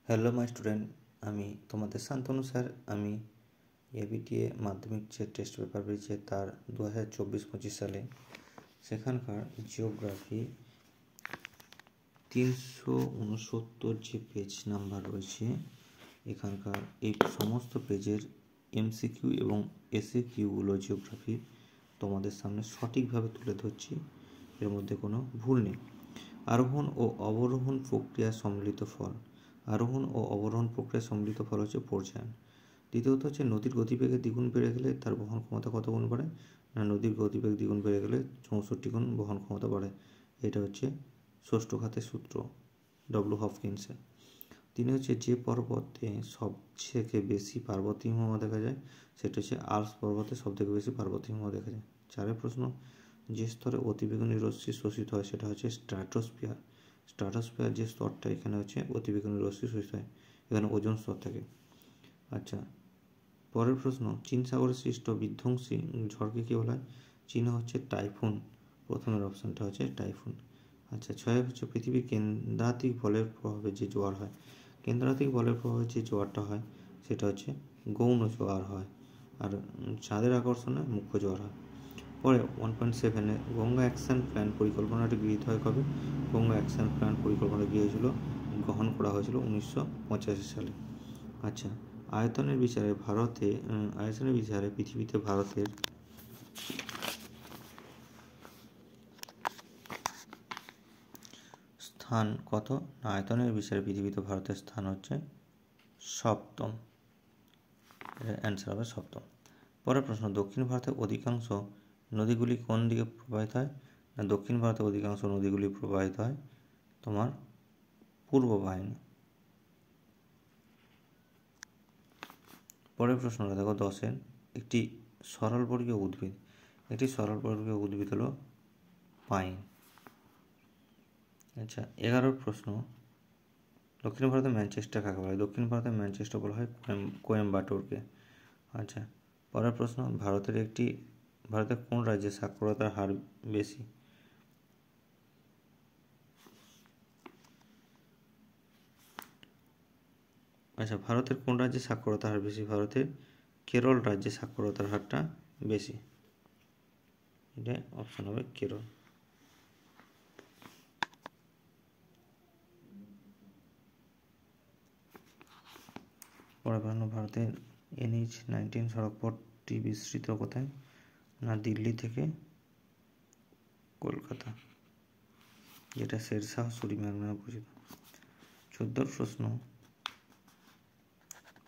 Hello my student, আমি তোমাদের Shantanu sir. আমি এবিটিএ মাধ্যমিক যে টেস্ট পেপার বেরিয়েছে তার 2024-25 সালে সেখানকার জিওগ্রাফি 369 যে পেজ নাম্বার রয়েছে, এখানকার এই সমস্ত পেজের এমসিকিউ এবং এসএকিউগুলো জিওগ্রাফি তোমাদের সামনে সঠিকভাবে তুলে ধরছি, এর মধ্যে কোনো ভুল নেই। আরোহণ ও অবরোহণ প্রক্রিয়া সম্মিলিত ফল। আরোহণ ও অবরোহণ প্রক্রিয়া সম্মিলিত ফল হচ্ছে পর্যায়ন। দ্বিতীয়ত হচ্ছে নদীর গতিবেগের দ্বিগুণ বেড়ে গেলে তার বহন ক্ষমতা কত গুণ বাড়ে? না, নদীর গতিবেগ দ্বিগুণ বেড়ে গেলে 64 গুণ বহন ক্ষমতা বাড়ে। এটা হচ্ছে ষষ্ঠ ঘাতের সূত্র, ডব্লু হপকিন্সের। তিনি হচ্ছে যে পর্বতে সবথেকে বেশি পার্বত্য হিমবাহ দেখা যায় সেটা হচ্ছে আল্পস পর্বতে সবথেকে বেশি পার্বত্য হিমবাহ দেখা যায়। 4 প্রশ্ন, যে স্তরে অতিবেগুনি রশ্মি শোষিত হয় সেটা হচ্ছে স্ট্র্যাটোস্ফিয়ার। স্ট্র্যাটোস্ফিয়ার যে স্তরটা এখানে হচ্ছে অতিবেগুনি রশ্মি শোষিত হয়, এখানে ওজোন স্তর থাকে। আচ্ছা, পরের প্রশ্ন, চীন সাগরে সৃষ্ট বিধ্বংসী ঝড়কে কী বলা হয়? চীনে হচ্ছে টাইফুন। প্রথমের অপশানটা হচ্ছে টাইফুন। আচ্ছা, 6 হচ্ছে পৃথিবীর কেন্দ্রাতিক বলের প্রভাবে যে জোয়ার হয়। কেন্দ্রাতিক বলের প্রভাবে যে জোয়ারটা হয় সেটা হচ্ছে গৌণ জোয়ার হয়, আর চাঁদের আকর্ষণে মুখ্য জোয়ার হয়। পরে 1.7-এ গঙ্গা অ্যাকশন প্ল্যান পরিকল্পনাটি গৃহীত হয় কবে? গঙ্গা অ্যাকশন প্ল্যান পরিকল্পনা গ্রহণ করা হয়েছিল 1985 সালে। আচ্ছা, আয়তনের বিচারে পৃথিবীতে ভারতের স্থান কত? আয়তনের বিচারে পৃথিবীতে ভারতের স্থান হচ্ছে সপ্তম। অ্যান্সার হবে সপ্তম। পরের প্রশ্ন, দক্ষিণ ভারতের অধিকাংশ নদীগুলি কোন দিকে প্রবাহিত হয়? না, দক্ষিণ ভারতের অধিকাংশ নদীগুলি প্রবাহিত হয় তোমার পূর্ব বাহিনী। পরের প্রশ্নটা দেখো 10-এর, একটি সরলবর্গীয় উদ্ভিদ হলো পাইন। আচ্ছা, 11 প্রশ্ন, দক্ষিণ ভারতের ম্যানচেস্টার কাকে বলা হয়? দক্ষিণ ভারতের ম্যানচেস্টার বলা হয় কোয়েম্বাটোরকে। আচ্ছা, পরের প্রশ্ন, ভারতের কোন রাজ্যে সাক্ষরতার হার বেশি? আচ্ছা, ভারতের কোন রাজ্যে সাক্ষরতার হার বেশি? ভারতের কেরল রাজ্যে সাক্ষরতার হারটা বেশি। এটা অপশন হবে কেরল। পরের প্রশ্ন, ভারতের NH-19 সড়কপথটি বিস্তৃত কোথায়? না, দিল্লি থেকে কলকাতা, যেটা শেরশাহ সূরি মার্গ নামে পরিচিত। 14 প্রশ্ন,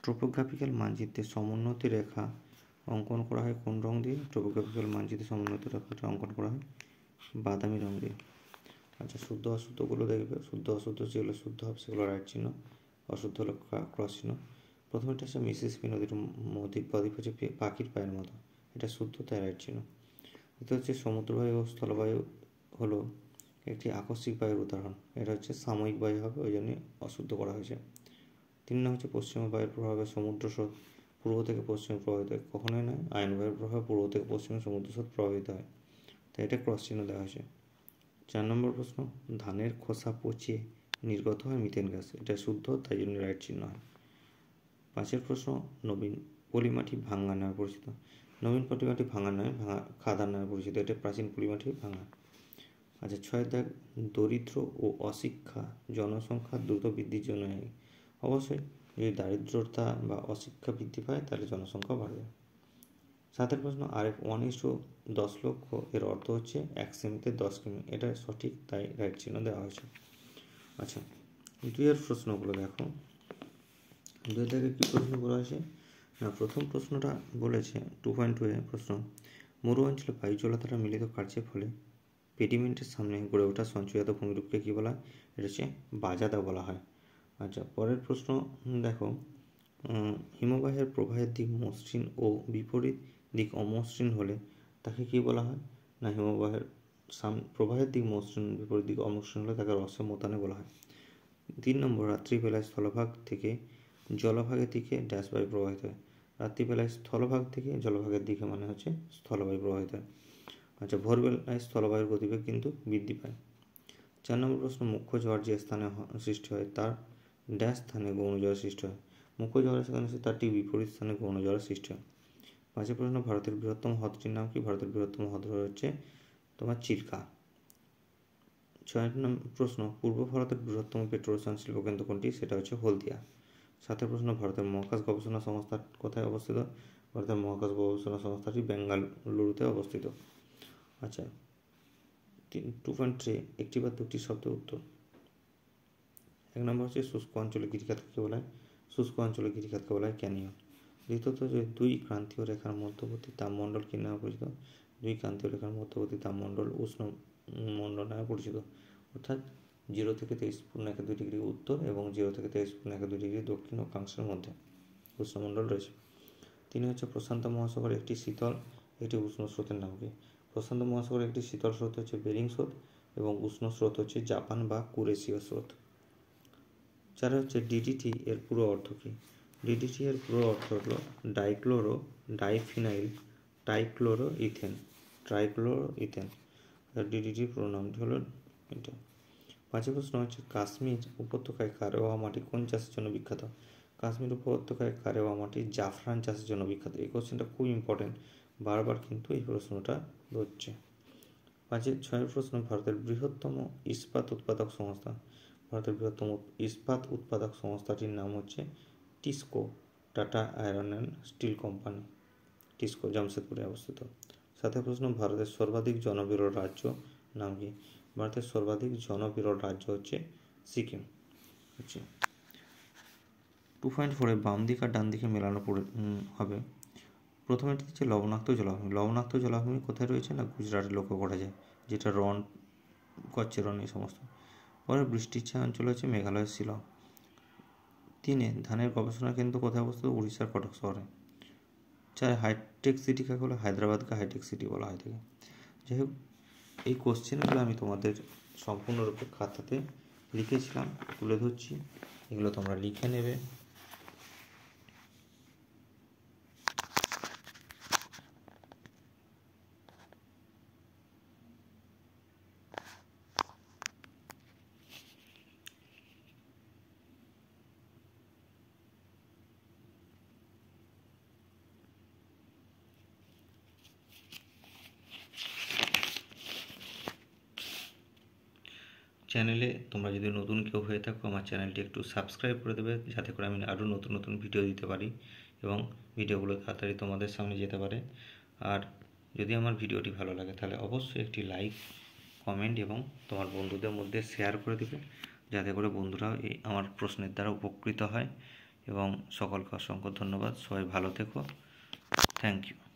টোপোগ্রাফিক্যাল মানচিত্রে সমোন্নতি রেখা অঙ্কন করা হয় কোন রং দিয়ে? টোপোগ্রাফিক্যাল মানচিত্রে সমোন্নতি রেখাটা অঙ্কন করা হয় বাদামি রং দিয়ে। আচ্ছা, শুদ্ধ অশুদ্ধগুলো দেখবে। শুদ্ধ অশুদ্ধ যেগুলো শুদ্ধ হবে সেগুলো রাইট চিহ্ন, অশুদ্ধ হলো ক্রস চিহ্ন। প্রথমেটা হচ্ছে মিসিসিপি নদীর বদ্বীপ হচ্ছে পাখির পায়ের মতো, এটা শুদ্ধ, তাই রাইট চিহ্ন। এটা হচ্ছে সমুদ্রবায়ু ও স্থলবায়ু হলো একটি আকস্মিক বায়ুর উদাহরণ, এটা হচ্ছে সাময়িক বায়ু হবে, ওই জন্যই অশুদ্ধ করা হয়েছে। 3 নম্বর হচ্ছে পশ্চিমা বায়ুর প্রভাবে সমুদ্র স্রোত পূর্ব থেকে পশ্চিমে প্রবাহিত হয়, কখনোই নয়। আয়ন বায়ুর প্রভাবে পূর্ব থেকে পশ্চিমে সমুদ্র স্রোত প্রবাহিত হয়, তাই এটা ক্রস চিহ্ন দেওয়া হয়েছে। 4 নম্বর প্রশ্ন, ধানের খোসা পচিয়ে নির্গত হয় মিথেন গ্যাস, এটা শুদ্ধ, তাই জন্য রাইট চিহ্ন হয়। 5 প্রশ্ন, নবীন পলিমাটি ভাঙ্গা নামে পরিচিত। নবীন পলিমাটি ভাঙ্গা নয়, খাদান নামে পরিচিত, এটা প্রাচীন পলিমাটি ভাঙ্গা। আচ্ছা, 6 দাগ, দরিদ্র ও অশিক্ষা জনসংখ্যা দ্রুত বৃদ্ধির জন্য। অবশ্যই যদি দারিদ্রতা বা অশিক্ষা বৃদ্ধি পায় তাহলে জনসংখ্যা বাড়বে। 7 প্রশ্ন, RF 1:10 লক্ষ এর অর্থ হচ্ছে 1 সেমিতে 10 কিমি, এটা সঠিক, তাই রাইট চিহ্ন দেওয়া হয়েছে। আচ্ছা, 2 প্রশ্নগুলো দেখো। 2 থেকে কী প্রশ্ন বলা হয়েছে? না, প্রথম প্রশ্নটা বলেছে 2.2 প্রশ্ন, মরু অঞ্চলে বায়ু জলধারা মিলিত কার্যের ফলে পেডিমেন্টের সামনে গড়ে ওঠা সঞ্চয়জাত ভূমিরূপকে কী বলা হয়? এটা হচ্ছে বাজাদা বলা হয়। আচ্ছা, পরের প্রশ্ন দেখো, হিমবাহের প্রবাহের দিক মসৃণ ও বিপরীত দিক অমসৃণ হলে তাকে কী বলা হয়? না, হিমবাহের প্রবাহের দিক মসৃণ, বিপরীত দিক অমসৃণ হলে তাকে রসমতানে বলা হয়। 3 নম্বর, রাত্রিবেলায় স্থলভাগ থেকে জলভাগের দিকে ড্যাশ বায়ু প্রবাহিত হয়। রাত্রিবেলায় স্থলভাগ থেকে জলভাগের দিকে মানে হচ্ছে স্থলবায়ু প্রবাহিত হয়। আচ্ছা, ভোরবেলায় স্থলবায়ুর গতিবেগ কিন্তু বৃদ্ধি পায়। 4 নম্বর প্রশ্ন, মুখ্য ঝড় যে স্থানে সৃষ্টি হয় তার ড্যাশ স্থানে গৌণ জ্বর সৃষ্টি হয়। মুখ্য জ্বর সেখানে তার ঠিক বিপরীত স্থানে গৌণ জ্বর সৃষ্টি হয়। 5 প্রশ্ন, ভারতের বৃহত্তম হ্রদটির নাম কি? ভারতের বৃহত্তম হ্রদ হচ্ছে তোমার চিল্কা। 6 প্রশ্ন, পূর্ব ভারতের বৃহত্তম পেট্রোরসায়ন শিল্প কেন্দ্র কোনটি? সেটা হচ্ছে হলদিয়া। 7 প্রশ্ন, ভারতের মহাকাশ গবেষণা সংস্থা কোথায় অবস্থিত? ভারতের মহাকাশ গবেষণা সংস্থাটি বেঙ্গালুরুতে অবস্থিত। আচ্ছা, 2.3 একটি বা দুটি শব্দের উত্তর। 1 নম্বর হচ্ছে শুষ্ক অঞ্চলে গিরিখাতকে বলা হয়, শুষ্ক অঞ্চলে গিরিখাতকে বলা হয় ক্যানিয়ন। দ্বিতীয়ত যে দুই ক্রান্তীয় রেখার মধ্যবর্তী তাপমণ্ডল কি নামে পরিচিত? দুই ক্রান্তীয় রেখার মধ্যবর্তী তাপমণ্ডল উষ্ণ মণ্ডল নামে পরিচিত। অর্থাৎ 0 থেকে 23.12 ডিগ্রি উত্তর এবং 0 থেকে 23.12 ডিগ্রি দক্ষিণ অক্ষাংশের মধ্যে উষ্ণমণ্ডল রয়েছে। 3 হচ্ছে প্রশান্ত মহাসাগরের একটি শীতল একটি উষ্ণ স্রোতের নাম কি? প্রশান্ত মহাসাগরের একটি শীতল স্রোত হচ্ছে বেরিং স্রোত এবং উষ্ণ স্রোত হচ্ছে জাপান বা কুরেশীয় স্রোত। 4 হচ্ছে ডিডিটি এর পুরো অর্থ কি? ডিডিটি এর পুরো অর্থ হলো dichloro diphenyl trichloro ethane trichloro ethane. ডিডিটির পুরো নামটি হলো এটা। 5 প্রশ্ন হচ্ছে কাশ্মীর উপত্যকায় কারেওয়া মাটি কোন চাষের জন্য বিখ্যাত? কাশ্মীর উপত্যকায় কারেওয়া মাটি জাফরান চাষের জন্য বিখ্যাত। এই কোশ্চেনটা খুব ইম্পর্টেন্ট, বারবার কিন্তু এই প্রশ্নটা হচ্ছে। 6 প্রশ্ন, ভারতের বৃহত্তম ইস্পাত উৎপাদক সংস্থা। ভারতের বৃহত্তম ইস্পাত উৎপাদক সংস্থাটির নাম হচ্ছে TISCO, Tata iron and steel company. TISCO জামশেদপুরে অবস্থিত। 7 প্রশ্ন, ভারতের সর্বাধিক জনবিরল রাজ্য নাম কি? ভারতের সর্বাধিক জনবিরল রাজ্য হচ্ছে সিকিম। হচ্ছে 2.4 বাম দিক আর ডান দিকে মেলানো হবে। প্রথমে হচ্ছে লবণাক্ত জলাভূমি। লবণাক্ত জলাভূমি কোথায় রয়েছে? না গুজরাটে লক্ষ্য করা যায়, যেটা রন, কচ্ছ রন এই সমস্ত। পরে বৃষ্টির ছায়া অঞ্চল হচ্ছে মেঘালয়ের শিলং। 3 ধানের গবেষণা কেন্দ্র কোথায় অবস্থিত? উড়িষ্যার কটক শহরে। 4 হাইটেক সিটি কাকে বলে? হায়দ্রাবাদকে হাইটেক সিটি বলা হয় থাকে। যাই হোক, এই কোশ্চেনগুলো আমি তোমাদের সম্পূর্ণরূপে খাতাতে লিখেছিলাম, তুলে ধরছি, এগুলো তোমরা লিখে নেবে। চ্যানেলে তোমরা যদি নতুন কেউ হয়ে থাকো, আমার চ্যানেলটি একটু সাবস্ক্রাইব করে দেবে, যাতে করে আমি আরও নতুন নতুন ভিডিও দিতে পারি এবং ভিডিওগুলো তাড়াতাড়ি তোমাদের সামনে যেতে পারে। আর যদি আমার ভিডিওটি ভালো লাগে তাহলে অবশ্যই একটি লাইক, কমেন্ট এবং তোমার বন্ধুদের মধ্যে শেয়ার করে দেবে, যাতে করে বন্ধুরাও এই আমার প্রশ্নের দ্বারা উপকৃত হয়। এবং সকলকে অসংখ্য ধন্যবাদ। সবাই ভালো থেকো। Thank you.